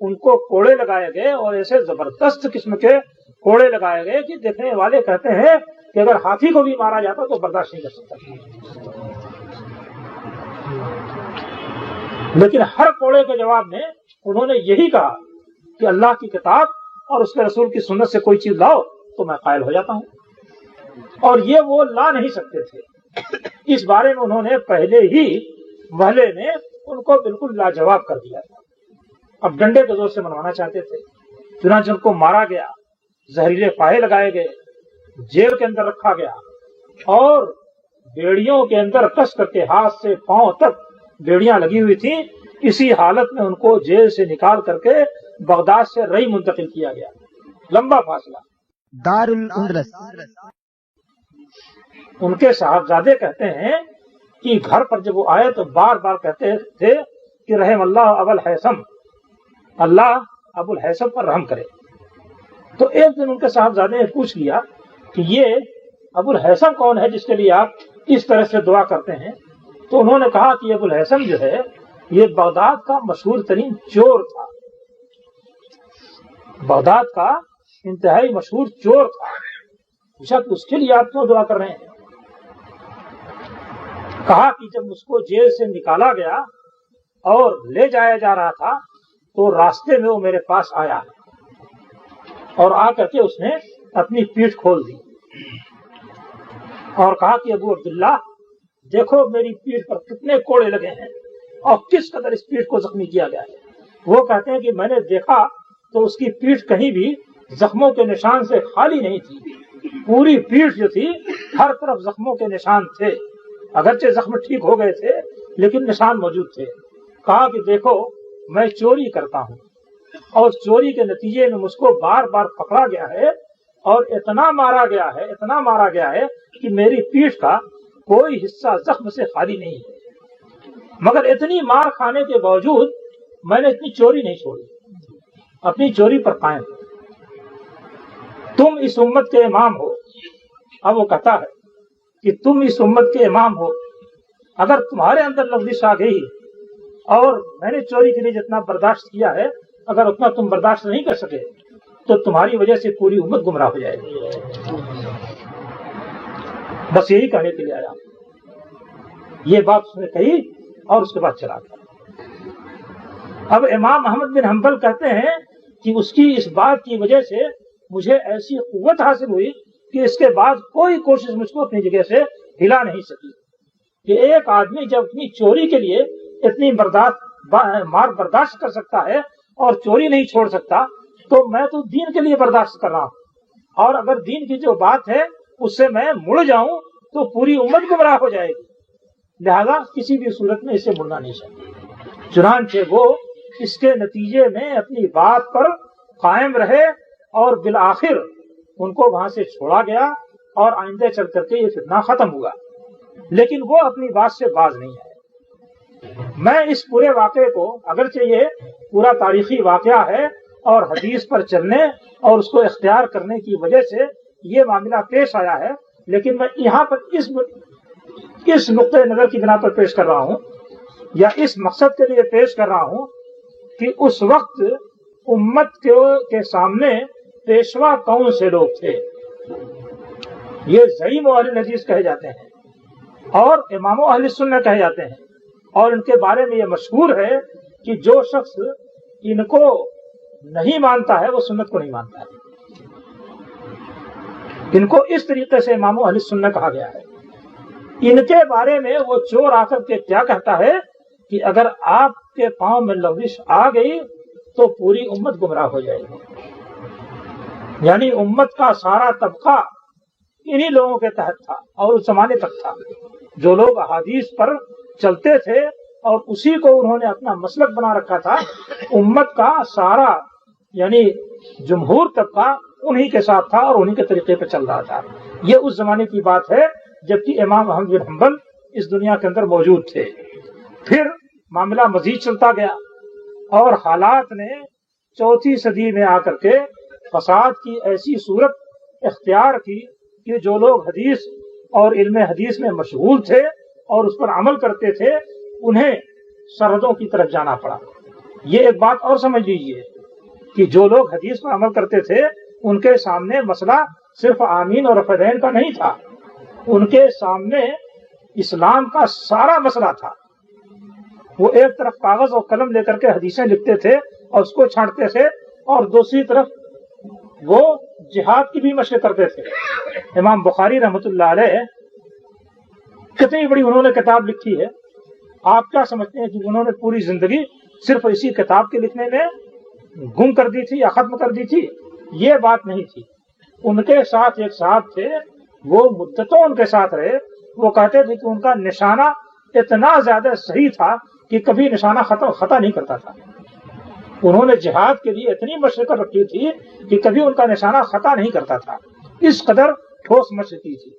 ان کو کوڑے لگائے گئے اور ایسے زبردست قسم کے کوڑے لگائے گئے کہ دیکھنے والے کہتے ہیں کہ اگر ہاتھی کو بھی مارا جاتا تو برداشت نہیں کر سکتا. لیکن ہر کوڑے کے جواب میں انہوں نے یہی کہا کہ اللہ کی کتاب اور اس کے رسول کی سنت سے کوئی چیز لاؤ تو میں قائل ہو جاتا ہوں. اور یہ وہ لا نہیں سکتے تھے. اس بارے میں انہوں نے پہلے ہی محلے میں ان کو بالکل لاجواب کر دیا تھا. اب ڈنڈے کے زور سے منوانا چاہتے تھے. چنانچہ ان کو مارا گیا، زہریلے پائے لگائے گئے، جیل کے اندر رکھا گیا اور بیڑیوں کے اندر کس کر کے ہاتھ سے پاؤں تک بیڑیاں لگی ہوئی تھیں. اسی حالت میں ان کو جیل سے نکال کر کے بغداد سے رئی منتقل کیا گیا. لمبا فاصلہ. دار الاندلس. ان کے صاحبزادے کہتے ہیں کہ گھر پر جب وہ آئے تو بار بار کہتے تھے کہ رحم اللہ ابو الحیثم، اللہ ابو الحیثم پر رحم کرے. تو ایک دن ان کے صاحبزادے نے پوچھ لیا کہ یہ ابو الحیثم کون ہے جس کے لیے آپ اس طرح سے دعا کرتے ہیں؟ تو انہوں نے کہا کہ ابو الحیثم جو ہے یہ بغداد کا مشہور ترین چور تھا، بغداد کا انتہائی مشہور چور تھا. پوچھا کہ اس کے لیے آپ کیوں دعا کر رہے ہیں؟ کہا کہ جب اس کو جیل سے نکالا گیا اور لے جایا جا رہا تھا تو راستے میں وہ میرے پاس آیا اور آ کر کے اس نے اپنی پیٹھ کھول دی اور کہا کہ ابو عبداللہ دیکھو میری پیٹھ پر کتنے کوڑے لگے ہیں اور کس قدر اس پیٹھ کو زخمی کیا گیا ہے. وہ کہتے ہیں کہ میں نے دیکھا تو اس کی پیٹھ کہیں بھی زخموں کے نشان سے خالی نہیں تھی. پوری پیٹھ جو تھی ہر طرف زخموں کے نشان تھے. اگرچہ زخم ٹھیک ہو گئے تھے لیکن نشان موجود تھے. کہا کہ دیکھو میں چوری کرتا ہوں اور چوری کے نتیجے میں مجھ کو بار بار پکڑا گیا ہے اور اتنا مارا گیا ہے کہ میری پیٹھ کا کوئی حصہ زخم سے خالی نہیں ہے. مگر اتنی مار کھانے کے باوجود میں نے اتنی چوری نہیں چھوڑی، اپنی چوری پر قائم. تم اس امت کے امام ہو. اب وہ کہتا ہے کہ تم اس امت کے امام ہو، اگر تمہارے اندر لفظ آ گئی اور میں نے چوری کے لیے جتنا برداشت کیا ہے اگر اتنا تم برداشت نہیں کر سکے تو تمہاری وجہ سے پوری امت گمراہ ہو جائے گی. بس یہی کہنے کے لیے آیا. یہ بات اس نے کہی اور اس کے بعد چلا گیا. اب امام احمد بن حنبل کہتے ہیں کہ اس کی اس بات کی وجہ سے مجھے ایسی قوت حاصل ہوئی کہ اس کے بعد کوئی کوشش مجھ کو اپنی جگہ سے ہلا نہیں سکی. کہ ایک آدمی جب اپنی چوری کے لیے اتنی مار برداشت کر سکتا ہے اور چوری نہیں چھوڑ سکتا تو میں تو دین کے لیے برداشت کر رہا ہوں. اور اگر دین کی جو بات ہے اس سے میں مڑ جاؤں تو پوری امت گمراہ ہو جائے گی. لہذا کسی بھی صورت میں اسے مڑنا نہیں چاہیے. چنانچہ وہ اس کے نتیجے میں اپنی بات پر قائم رہے اور بالآخر ان کو وہاں سے چھوڑا گیا اور آئندہ چل کر کے یہ فتنہ ختم ہوا. لیکن وہ اپنی بات سے باز نہیں ہے. میں اس پورے واقعے کو، اگرچہ یہ پورا تاریخی واقعہ ہے اور حدیث پر چلنے اور اس کو اختیار کرنے کی وجہ سے یہ معاملہ پیش آیا ہے، لیکن میں یہاں پر اس نقطۂ نظر کی بنا پر پیش کر رہا ہوں یا اس مقصد کے لیے پیش کر رہا ہوں کہ اس وقت امت کے سامنے پیشوا کون سے لوگ تھے. یہ زعیم اہل حدیث کہے جاتے ہیں اور امام اہل سنت کہے جاتے ہیں اور ان کے بارے میں یہ مشہور ہے کہ جو شخص ان کو نہیں مانتا ہے وہ سنت کو نہیں مانتا ہے. ان کو اس طریقے سے امام اہل سنت کہا گیا ہے. ان کے بارے میں وہ چور آ کر کے کیا کہتا ہے کہ اگر آپ کے پاؤں میں لغزش آ گئی تو پوری امت گمراہ ہو جائے گی. یعنی امت کا سارا طبقہ انہی لوگوں کے تحت تھا اور اس زمانے تک تھا جو لوگ احادیث پر چلتے تھے اور اسی کو انہوں نے اپنا مسلک بنا رکھا تھا. امت کا سارا یعنی جمہور طبقہ انہی کے ساتھ تھا اور انہی کے طریقے پہ چل رہا تھا. یہ اس زمانے کی بات ہے جبکہ امام احمد بن حنبل اس دنیا کے اندر موجود تھے. پھر معاملہ مزید چلتا گیا اور حالات نے 4 صدی میں آ کر کے فساد کی ایسی صورت اختیار کی کہ جو لوگ حدیث اور علم حدیث میں مشغول تھے اور اس پر عمل کرتے تھے انہیں سرحدوں کی طرف جانا پڑا. یہ ایک بات اور سمجھ لیجئے کہ جو لوگ حدیث پر عمل کرتے تھے ان کے سامنے مسئلہ صرف آمین اور رفعین کا نہیں تھا، ان کے سامنے اسلام کا سارا مسئلہ تھا۔ وہ ایک طرف کاغذ اور قلم لے کر کے حدیثیں لکھتے تھے اور اس کو چھانٹتے تھے، اور دوسری طرف وہ جہاد کی بھی مشق کرتے تھے۔ امام بخاری رحمۃ اللہ علیہ کتنی بڑی انہوں نے کتاب لکھی ہے، آپ کیا سمجھتے ہیں کہ انہوں نے پوری زندگی صرف اسی کتاب کے لکھنے میں گم کر دی تھی یا ختم کر دی تھی؟ یہ بات نہیں تھی۔ ان کے ساتھ ایک صاحب تھے، وہ مدتوں ان کے ساتھ رہے، وہ کہتے تھے کہ ان کا نشانہ اتنا زیادہ صحیح تھا کہ کبھی نشانہ خطا نہیں کرتا تھا۔ انہوں نے جہاد کے لیے اتنی مشق رکھی تھی کہ کبھی ان کا نشانہ خطا نہیں کرتا تھا، اس قدر ٹھوس مشق کی تھی۔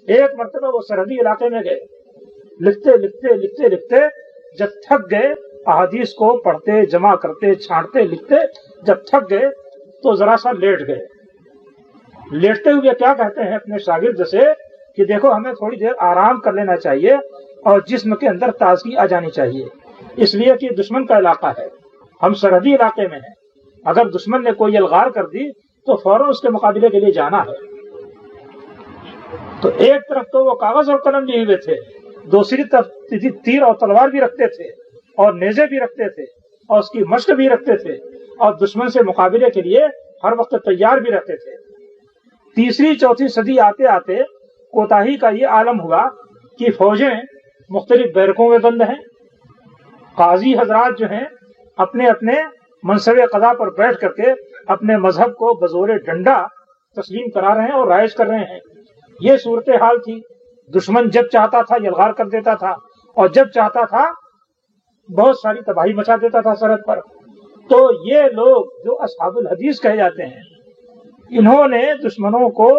ایک مرتبہ وہ سرحدی علاقے میں گئے، لکھتے لکھتے لکھتے لکھتے جب تھک گئے، احادیث کو پڑھتے، جمع کرتے، چھانٹتے، لکھتے، جب تھک گئے تو ذرا سا لیٹ گئے۔ لیٹتے ہوئے کیا کہتے ہیں اپنے شاگرد سے کہ دیکھو ہمیں تھوڑی دیر آرام کر لینا چاہیے اور جسم کے اندر تازگی آ جانی چاہیے، اس لیے کہ دشمن کا علاقہ ہے، ہم سرحدی علاقے میں ہیں، اگر دشمن نے کوئی الغار کر دی تو فوراً اس کے مقابلے کے لیے جانا ہے۔ تو ایک طرف تو وہ کاغذ اور قلم لیے ہوئے تھے، دوسری طرف تیر اور تلوار بھی رکھتے تھے اور نیزے بھی رکھتے تھے اور اس کی مشق بھی رکھتے تھے اور دشمن سے مقابلے کے لیے ہر وقت تیار بھی رہتے تھے۔ تیسری چوتھی صدی آتے آتے کوتاہی کا یہ عالم ہوا کہ فوجیں مختلف بیرکوں میں بند ہیں، قاضی حضرات جو ہیں اپنے اپنے منصب قضا پر بیٹھ کر کے اپنے مذہب کو بزور ڈنڈا تسلیم کرا رہے ہیں اور رائج کر رہے ہیں۔ یہ صورتحال تھی۔ دشمن جب چاہتا تھا یلغار کر دیتا تھا اور جب چاہتا تھا بہت ساری تباہی مچا دیتا تھا سرحد پر۔ تو یہ لوگ جو اصحاب الحدیث کہے جاتے ہیں، انہوں نے دشمنوں کو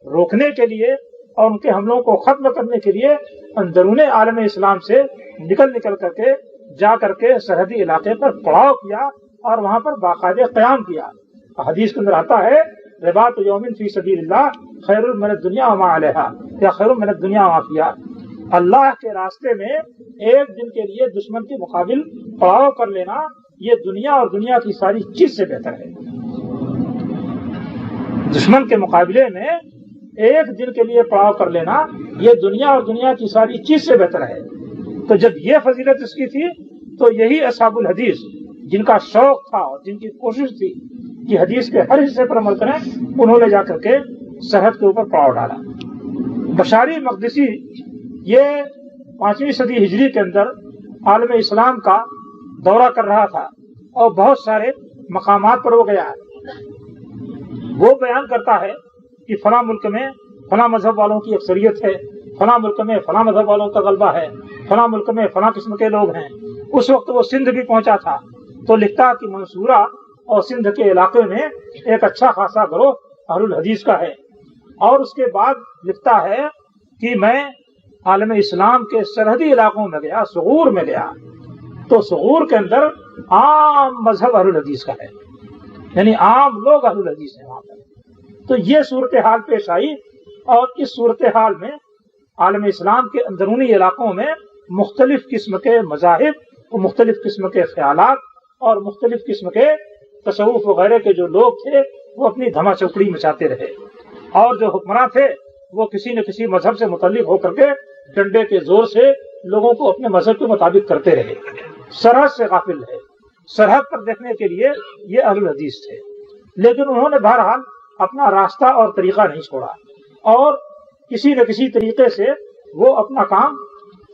روکنے کے لیے اور ان کے حملوں کو ختم کرنے کے لیے اندرون عالم اسلام سے نکل کر کے جا کر کے سرحدی علاقے پر پڑاؤ کیا اور وہاں پر باقاعدہ قیام کیا۔ حدیث کے اندر آتا ہے رباط یوم فی سبیل اللہ خیر من الدنیا وما علیہا، یا خیر من الدنیا وما فیہا، اللہ کے راستے میں ایک دن کے لیے دشمن کے مقابل پڑاؤ کر لینا یہ دنیا اور دنیا کی ساری چیز سے بہتر ہے۔ دشمن کے مقابلے میں ایک دن کے لیے پڑاؤ کر لینا یہ دنیا اور دنیا کی ساری چیز سے بہتر ہے۔ تو جب یہ فضیلت اس کی تھی تو یہی اصحاب الحدیث جن کا شوق تھا اور جن کی کوشش تھی کہ حدیث کے ہر حصے پر عمل کریں، انہوں نے جا کر کے سرحد کے اوپر پڑاؤ ڈالا۔ بشاری مقدسی یہ 5ویں صدی ہجری کے اندر عالم اسلام کا دورہ کر رہا تھا اور بہت سارے مقامات پر وہ گیا ہے۔ وہ بیان کرتا ہے کہ فلاں ملک میں فلاں مذہب والوں کی اکثریت ہے، فلاں ملک میں فلاں مذہب والوں کا غلبہ ہے، فلاں ملک میں فلاں قسم کے لوگ ہیں۔ اس وقت وہ سندھ بھی پہنچا تھا تو لکھتا کہ منصورہ اور سندھ کے علاقے میں ایک اچھا خاصا گروہ اہل الحدیث کا ہے۔ اور اس کے بعد لکھتا ہے کہ میں عالم اسلام کے سرحدی علاقوں میں گیا، ثغور میں گیا، تو ثغور کے اندر عام مذہب اہل الحدیث کا ہے، یعنی عام لوگ اہل الحدیث ہیں وہاں پر۔ تو یہ صورتحال پیش آئی اور اس صورتحال میں عالم اسلام کے اندرونی علاقوں میں مختلف قسم کے مذاہب اور مختلف قسم کے خیالات اور مختلف قسم کے تصوف وغیرہ کے جو لوگ تھے وہ اپنی دھما چوکڑی مچاتے رہے، اور جو حکمراں تھے وہ کسی نہ کسی مذہب سے متعلق ہو کر کے ڈنڈے کے زور سے لوگوں کو اپنے مذہب کے مطابق کرتے رہے۔ سرحد سے غافل رہے، سرحد پر دیکھنے کے لیے یہ اہل الحدیث تھے، لیکن انہوں نے بہرحال اپنا راستہ اور طریقہ نہیں چھوڑا اور کسی نہ کسی طریقے سے وہ اپنا کام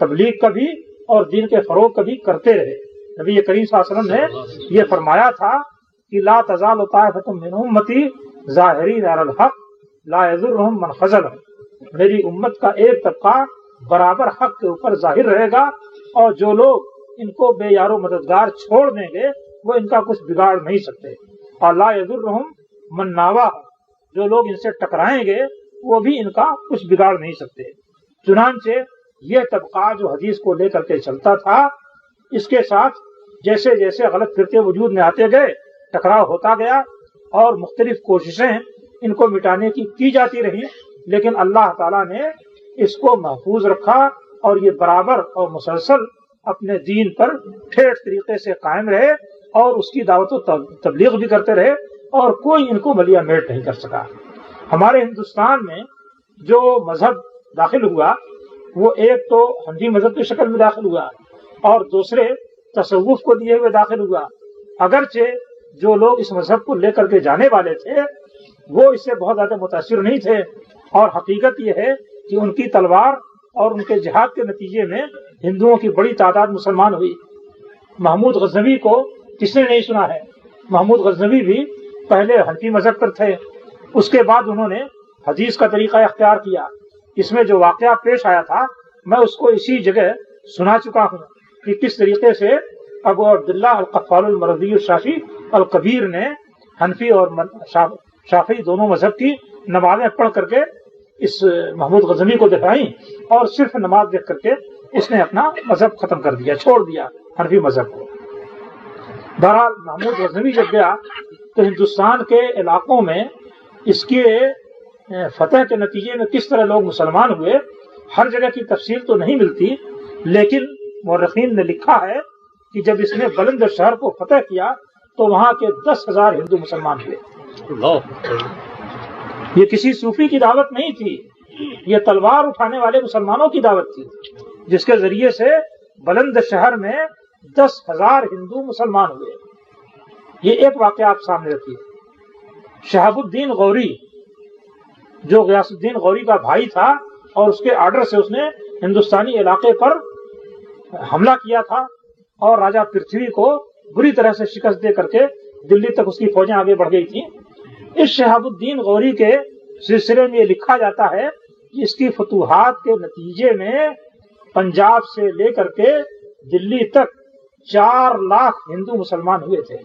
تبلیغ کا بھی اور دین کے فروغ کا بھی کرتے رہے۔ نبی کریم صلی اللہ علیہ وسلم نے یہ فرمایا تھا کہ لا تزال طائفۃ من امتی ظاہرین علی الحق لا یضرهم من خذلهم، میری امت کا ایک طبقہ برابر حق کے اوپر ظاہر رہے گا اور جو لوگ ان کو بے یار و مددگار چھوڑ دیں گے وہ ان کا کچھ بگاڑ نہیں سکتے، اور لا یضرهم من ناواہ، جو لوگ ان سے ٹکرائیں گے وہ بھی ان کا کچھ بگاڑ نہیں سکتے۔ چنانچہ یہ طبقہ جو حدیث کو لے کر کے چلتا تھا، اس کے ساتھ جیسے جیسے غلط فرقے وجود میں آتے گئے ٹکراؤ ہوتا گیا اور مختلف کوششیں ان کو مٹانے کی جاتی رہیں، لیکن اللہ تعالیٰ نے اس کو محفوظ رکھا اور یہ برابر اور مسلسل اپنے دین پر ٹھیٹ طریقے سے قائم رہے اور اس کی دعوت و تبلیغ بھی کرتے رہے اور کوئی ان کو ملیا میٹ نہیں کر سکا۔ ہمارے ہندوستان میں جو مذہب داخل ہوا وہ ایک تو حنفی مذہب کی شکل میں داخل ہوا اور دوسرے تصوف کو لیے ہوئے داخل ہوا، اگرچہ جو لوگ اس مذہب کو لے کر کے جانے والے تھے وہ اس سے بہت زیادہ متاثر نہیں تھے، اور حقیقت یہ ہے کہ ان کی تلوار اور ان کے جہاد کے نتیجے میں ہندوؤں کی بڑی تعداد مسلمان ہوئی۔ محمود غزنوی کو کس نے نہیں سنا ہے؟ محمود غزنوی بھی پہلے حنفی مذہب پر تھے، اس کے بعد انہوں نے حدیث کا طریقہ اختیار کیا۔ اس میں جو واقعہ پیش آیا تھا میں اس کو اسی جگہ سنا چکا ہوں کہ کس طریقے سے ابو عبداللہ القفال المرضی الشافعی الکبیر نے حنفی اور شافعی دونوں مذہب کی نمازیں پڑھ کر کے اس محمود غزنوی کو دکھائیں، اور صرف نماز دیکھ کر کے اس نے اپنا مذہب ختم کر دیا، چھوڑ دیا حنفی مذہب کو۔ بہرحال محمود غزنوی جب گیا تو ہندوستان کے علاقوں میں اس کے فتح کے نتیجے میں کس طرح لوگ مسلمان ہوئے ہر جگہ کی تفصیل تو نہیں ملتی، لیکن مورخین نے لکھا ہے کہ جب اس نے بلند شہر کو فتح کیا تو وہاں کے 10,000 ہندو مسلمان ہوئے۔ یہ کسی صوفی کی دعوت نہیں تھی، یہ تلوار اٹھانے والے مسلمانوں کی دعوت تھی، جس کے ذریعے سے بلند شہر میں 10,000 ہندو مسلمان ہوئے۔ یہ ایک واقعہ آپ سامنے رکھیے۔ شہاب الدین غوری جو غیاث الدین غوری کا بھائی تھا اور اس کے آرڈر سے اس نے ہندوستانی علاقے پر حملہ کیا تھا اور راجہ پرتھوی کو بری طرح سے شکست دے کر کے دلی تک اس کی فوجیں آگے بڑھ گئی تھیں۔ اس شہاب الدین غوری کے سلسلے میں یہ لکھا جاتا ہے کہ اس کی فتوحات کے نتیجے میں پنجاب سے لے کر کے دلی تک 4 لاکھ ہندو مسلمان ہوئے تھے۔